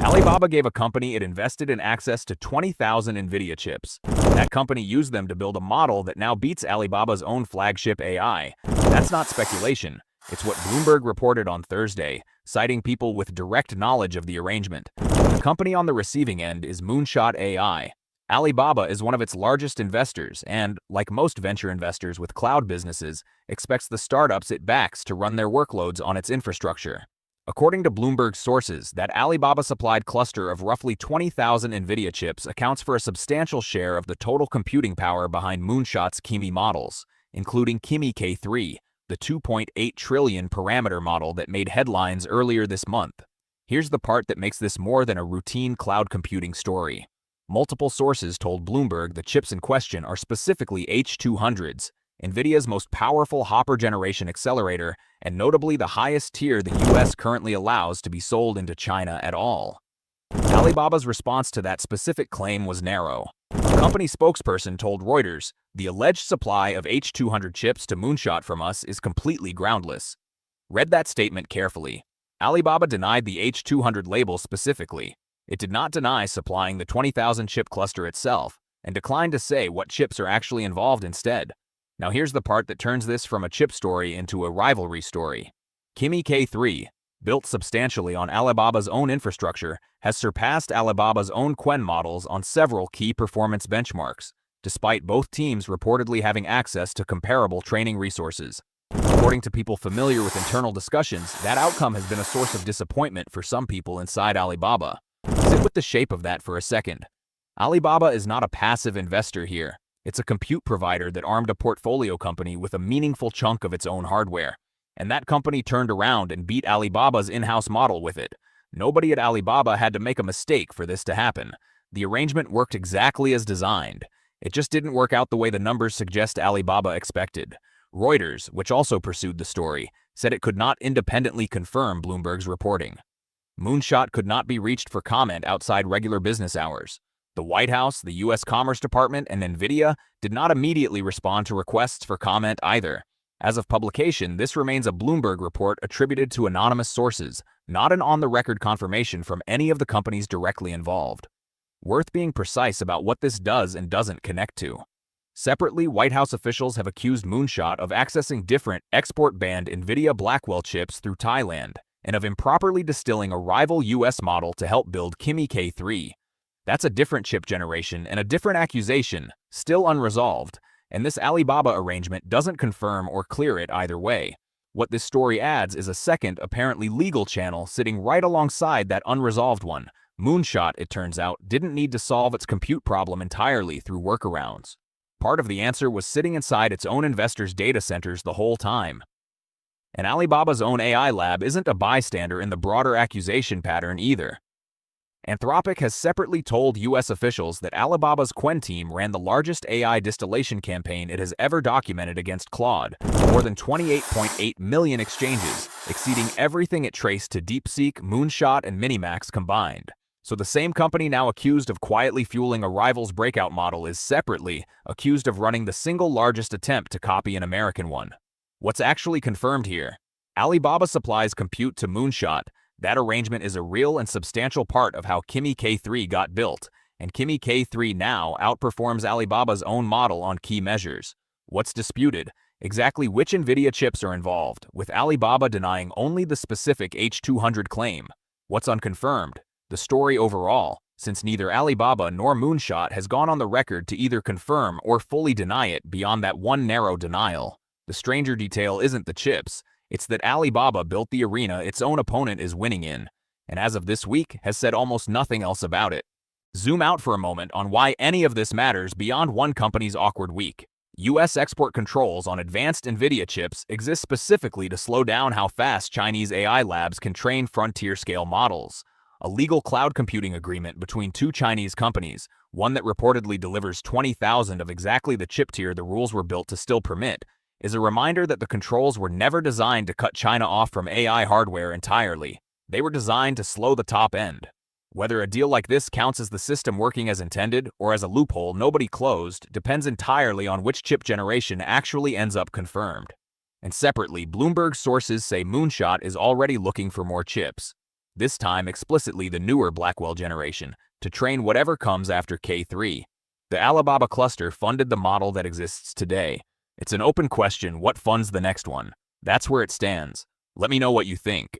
Alibaba gave a company it invested in access to 20,000 Nvidia chips. That company used them to build a model that now beats Alibaba's own flagship AI. That's not speculation. It's what Bloomberg reported on Thursday, citing people with direct knowledge of the arrangement. The company on the receiving end is Moonshot AI. Alibaba is one of its largest investors and, like most venture investors with cloud businesses, expects the startups it backs to run their workloads on its infrastructure. According to Bloomberg sources, that Alibaba-supplied cluster of roughly 20,000 Nvidia chips accounts for a substantial share of the total computing power behind Moonshot's Kimi models, including Kimi K3, the 2.8 trillion parameter model that made headlines earlier this month. Here's the part that makes this more than a routine cloud computing story. Multiple sources told Bloomberg the chips in question are specifically H200s, Nvidia's most powerful Hopper generation accelerator, and notably the highest tier the US currently allows to be sold into China at all. Alibaba's response to that specific claim was narrow. A company spokesperson told Reuters, "The alleged supply of H200 chips to Moonshot from us is completely groundless." Read that statement carefully. Alibaba denied the H200 label specifically. It did not deny supplying the 20,000 chip cluster itself, and declined to say what chips are actually involved instead. Now here's the part that turns this from a chip story into a rivalry story. Kimi K3, built substantially on Alibaba's own infrastructure, has surpassed Alibaba's own Qwen models on several key performance benchmarks, despite both teams reportedly having access to comparable training resources. According to people familiar with internal discussions, that outcome has been a source of disappointment for some people inside Alibaba. Sit with the shape of that for a second. Alibaba is not a passive investor here. It's a compute provider that armed a portfolio company with a meaningful chunk of its own hardware. And that company turned around and beat Alibaba's in-house model with it. Nobody at Alibaba had to make a mistake for this to happen. The arrangement worked exactly as designed. It just didn't work out the way the numbers suggest Alibaba expected. Reuters, which also pursued the story, said it could not independently confirm Bloomberg's reporting. Moonshot could not be reached for comment outside regular business hours. The White House, the U.S. Commerce Department, and Nvidia did not immediately respond to requests for comment either. As of publication, this remains a Bloomberg report attributed to anonymous sources, not an on-the-record confirmation from any of the companies directly involved. Worth being precise about what this does and doesn't connect to. Separately, White House officials have accused Moonshot of accessing different export-banned Nvidia Blackwell chips through Thailand, and of improperly distilling a rival U.S. model to help build Kimi K3. That's a different chip generation and a different accusation, still unresolved, and this Alibaba arrangement doesn't confirm or clear it either way. What this story adds is a second, apparently legal channel sitting right alongside that unresolved one. Moonshot, it turns out, didn't need to solve its compute problem entirely through workarounds. Part of the answer was sitting inside its own investors' data centers the whole time. And Alibaba's own AI lab isn't a bystander in the broader accusation pattern either. Anthropic has separately told U.S. officials that Alibaba's Qwen team ran the largest AI distillation campaign it has ever documented against Claude, more than 28.8 million exchanges, exceeding everything it traced to DeepSeek, Moonshot, and Minimax combined. So the same company now accused of quietly fueling a rival's breakout model is separately accused of running the single largest attempt to copy an American one. What's actually confirmed here? Alibaba supplies compute to Moonshot. That arrangement is a real and substantial part of how Kimi K3 got built, and Kimi K3 now outperforms Alibaba's own model on key measures. What's disputed? Exactly which Nvidia chips are involved, with Alibaba denying only the specific H200 claim. What's unconfirmed? The story overall, since neither Alibaba nor Moonshot has gone on the record to either confirm or fully deny it beyond that one narrow denial. The stranger detail isn't the chips, it's that Alibaba built the arena its own opponent is winning in, and as of this week has said almost nothing else about it. Zoom out for a moment on why any of this matters beyond one company's awkward week. U.S. export controls on advanced Nvidia chips exist specifically to slow down how fast Chinese AI labs can train frontier-scale models. A legal cloud computing agreement between two Chinese companies, one that reportedly delivers 20,000 of exactly the chip tier the rules were built to still permit, is a reminder that the controls were never designed to cut China off from AI hardware entirely. They were designed to slow the top end. Whether a deal like this counts as the system working as intended or as a loophole nobody closed depends entirely on which chip generation actually ends up confirmed. And separately, Bloomberg sources say Moonshot is already looking for more chips. this time explicitly the newer Blackwell generation, to train whatever comes after K3. The Alibaba cluster funded the model that exists today. It's an open question what funds the next one. That's where it stands. Let me know what you think.